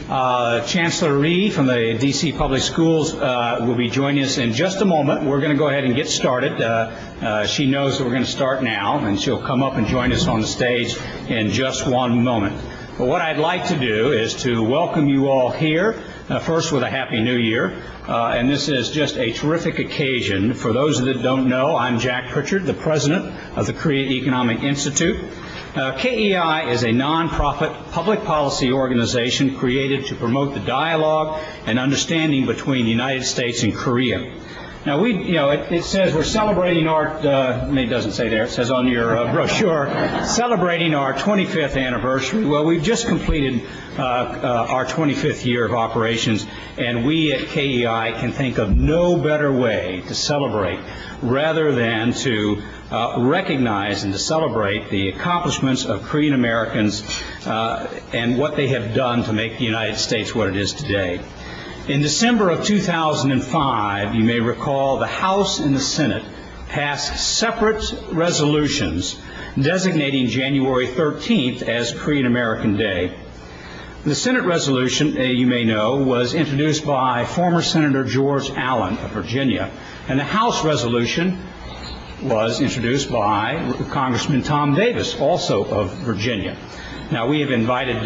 Chancellor Rhee from the D.C. Public Schools will be joining us in just a moment. We're going to go ahead and get started. She knows that we're going to start now, and she'll come up and join us on the stage in just one moment. But what I'd like to do is to welcome you all here, first with a Happy New Year. And this is just a terrific occasion. For those that don't know, I'm Jack Pritchard, the president of the Korea Economic Institute. KEI is a nonprofit public policy organization created to promote the dialogue and understanding between the United States and Korea. Now, it says we're celebrating our, it doesn't say there, it says on your brochure, celebrating our 25th anniversary. Well, we've just completed our 25th year of operations, and we at KEI can think of no better way to celebrate rather than to recognize and to celebrate the accomplishments of Korean Americans and what they have done to make the United States what it is today. In December of 2005, you may recall the House and the Senate passed separate resolutions designating January 13th as Korean-American Day. The Senate resolution, you may know, was introduced by former Senator George Allen of Virginia, and the House resolution was introduced by Congressman Tom Davis, also of Virginia. Now, we have invited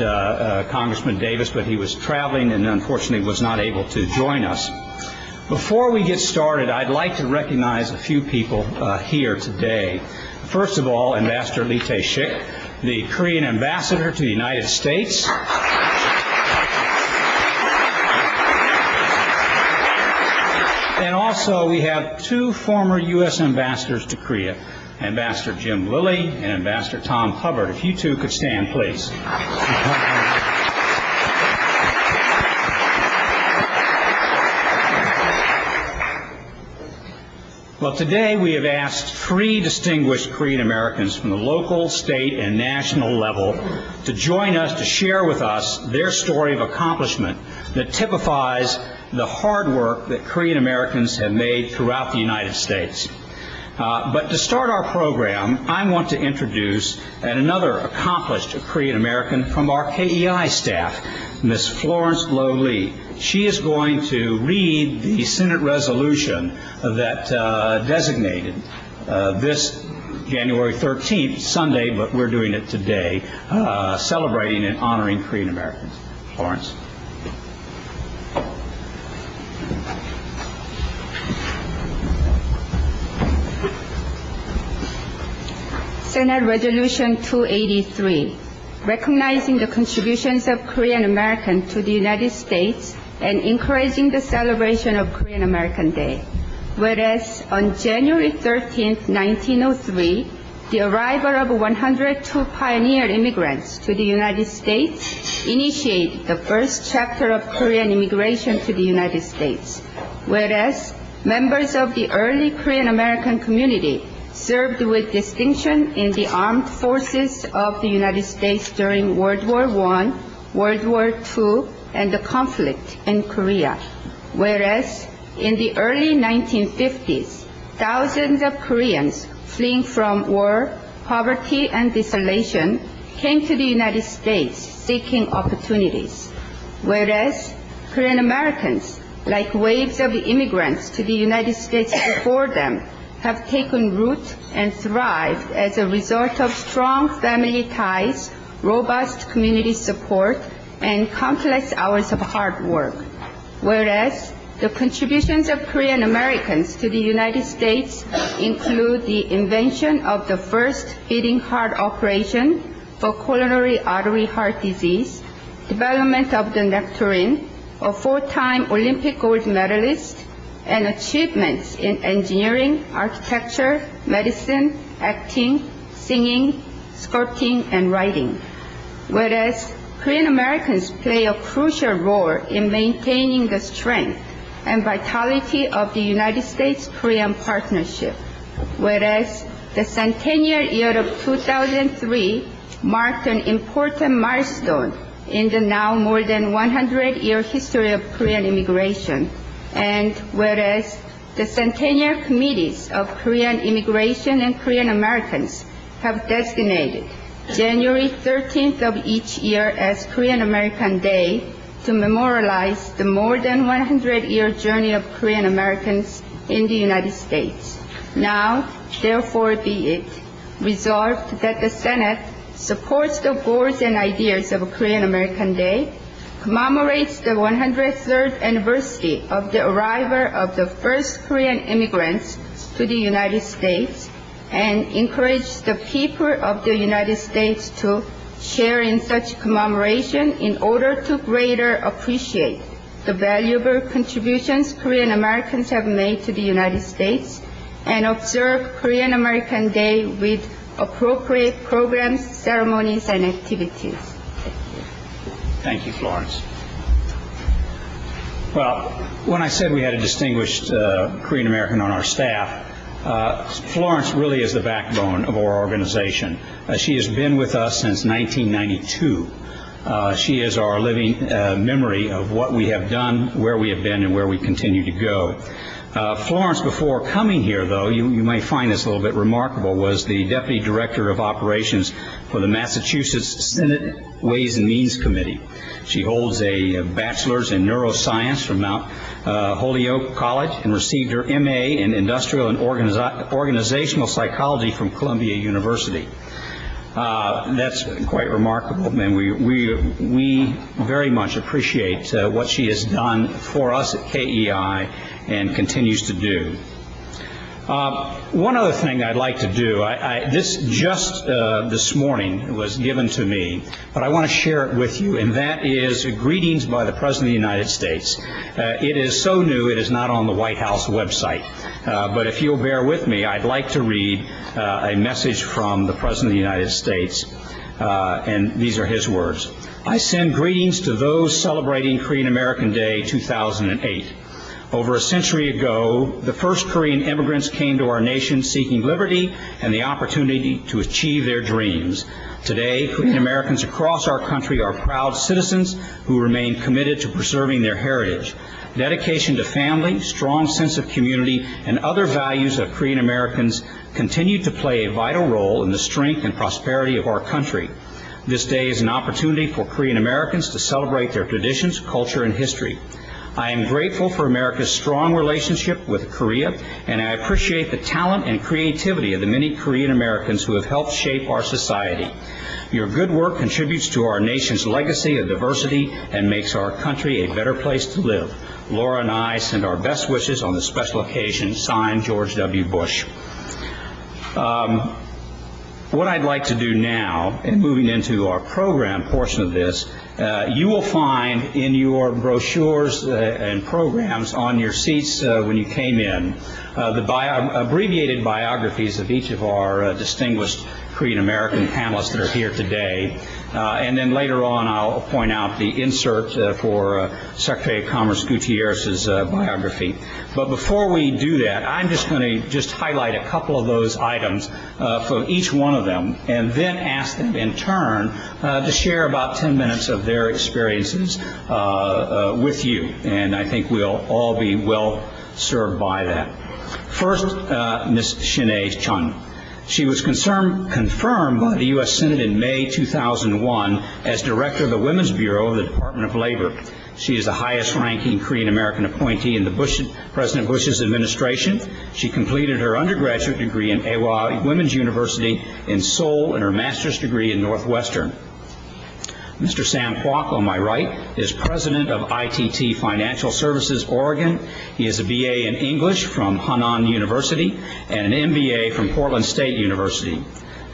Congressman Davis, but he was traveling and unfortunately was not able to join us. Before we get started, I'd like to recognize a few people here today. First of all, Ambassador Lee Tae-shik, the Korean ambassador to the United States. And also, we have two former U.S. ambassadors to Korea, Ambassador Jim Lilly and Ambassador Tom Hubbard. If you two could stand, please. Well, today we have asked three distinguished Korean Americans from the local, state, and national level to join us to share with us their story of accomplishment that typifies the hard work that Korean Americans have made throughout the United States. But to start our program, I want to introduce another accomplished Korean American from our KEI staff, Ms. Florence Lo Lee. She is going to read the Senate resolution that designated this January 13th, Sunday, but we're doing it today, celebrating and honoring Korean Americans. Florence. Senate Resolution 283, recognizing the contributions of Korean Americans to the United States and encouraging the celebration of Korean American Day. Whereas on January 13, 1903, the arrival of 102 pioneer immigrants to the United States initiated the first chapter of Korean immigration to the United States. Whereas members of the early Korean American community served with distinction in the armed forces of the United States during World War I, World War II, and the conflict in Korea. Whereas in the early 1950s, thousands of Koreans fleeing from war, poverty, and desolation came to the United States seeking opportunities. Whereas Korean Americans, like waves of immigrants to the United States before them, have taken root and thrived as a result of strong family ties, robust community support, and countless hours of hard work. Whereas the contributions of Korean Americans to the United States include the invention of the first beating heart operation for coronary artery heart disease, development of the nectarine, a four-time Olympic gold medalist, and achievements in engineering, architecture, medicine, acting, singing, sculpting, and writing. Whereas Korean Americans play a crucial role in maintaining the strength and vitality of the United States-Korean partnership. Whereas the centennial year of 2003 marked an important milestone in the now more than 100-year history of Korean immigration. And whereas the centennial committees of Korean immigration and Korean Americans have designated January 13th of each year as Korean American Day, to memorialize the more than 100-year journey of Korean Americans in the United States. Now, therefore be it resolved that the Senate supports the goals and ideas of Korean American Day, commemorates the 103rd anniversary of the arrival of the first Korean immigrants to the United States, and encourages the people of the United States to share in such commemoration in order to greater appreciate the valuable contributions Korean Americans have made to the United States, and observe Korean American Day with appropriate programs, ceremonies, and activities. Thank you, Florence. Well, when I said we had a distinguished Korean American on our staff, Florence really is the backbone of our organization. She has been with us since 1992. She is our living memory of what we have done, where we have been, and where we continue to go. Florence, before coming here, though, you may find this a little bit remarkable, was the Deputy Director of Operations for the Massachusetts Senate Ways and Means Committee. She holds a bachelor's in neuroscience from Mount Holyoke College and received her MA in industrial and organizational psychology from Columbia University. That's quite remarkable, and we very much appreciate what she has done for us at KEI and continues to do. One other thing I'd like to do, this morning was given to me, but I want to share it with you, and that is greetings by the President of the United States. It is so new, it is not on the White House website, but if you'll bear with me, I'd like to read a message from the President of the United States, and these are his words. I send greetings to those celebrating Korean-American Day 2008. Over a century ago, the first Korean immigrants came to our nation seeking liberty and the opportunity to achieve their dreams. Today, Korean Americans across our country are proud citizens who remain committed to preserving their heritage. Dedication to family, strong sense of community, and other values of Korean Americans continue to play a vital role in the strength and prosperity of our country. This day is an opportunity for Korean Americans to celebrate their traditions, culture, and history. I am grateful for America's strong relationship with Korea, and I appreciate the talent and creativity of the many Korean Americans who have helped shape our society. Your good work contributes to our nation's legacy of diversity and makes our country a better place to live. Laura and I send our best wishes on this special occasion. Signed, George W. Bush. What I'd like to do now, and moving into our program portion of this, you will find in your brochures and programs on your seats when you came in the abbreviated biographies of each of our distinguished Korean American panelists that are here today. And then later on I'll point out the insert for Secretary of Commerce Gutierrez's biography. But before we do that, I'm just going to highlight a couple of those items for each one of them, and then ask them in turn to share about 10 minutes of their experiences with you. And I think we'll all be well served by that. First, Ms. Shinae Chun. She was confirmed by the U.S. Senate in May 2001 as Director of the Women's Bureau of the Department of Labor. She is the highest-ranking Korean-American appointee in President Bush's administration. She completed her undergraduate degree in Ewha Women's University in Seoul and her master's degree in Northwestern. Mr. Sam Kwak, on my right, is president of ITT Financial Services, Oregon. He has a BA in English from Hanan University and an MBA from Portland State University.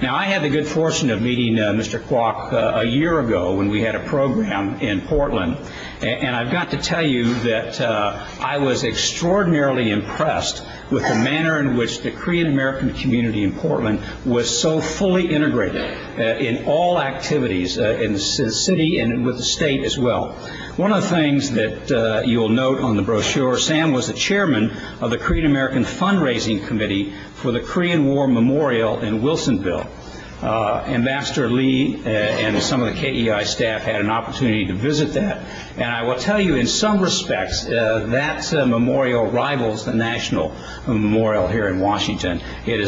Now, I had the good fortune of meeting Mr. Kwak a year ago when we had a program in Portland, and I've got to tell you that I was extraordinarily impressed with the manner in which the Korean American community in Portland was so fully integrated in all activities in the city and with the state as well. One of the things that you'll note on the brochure, Sam was the chairman of the Korean American Fundraising Committee for the Korean War Memorial in Wilsonville. Ambassador Rhee and some of the KEI staff had an opportunity to visit that, and I will tell you in some respects that memorial rivals the national memorial here in Washington. It is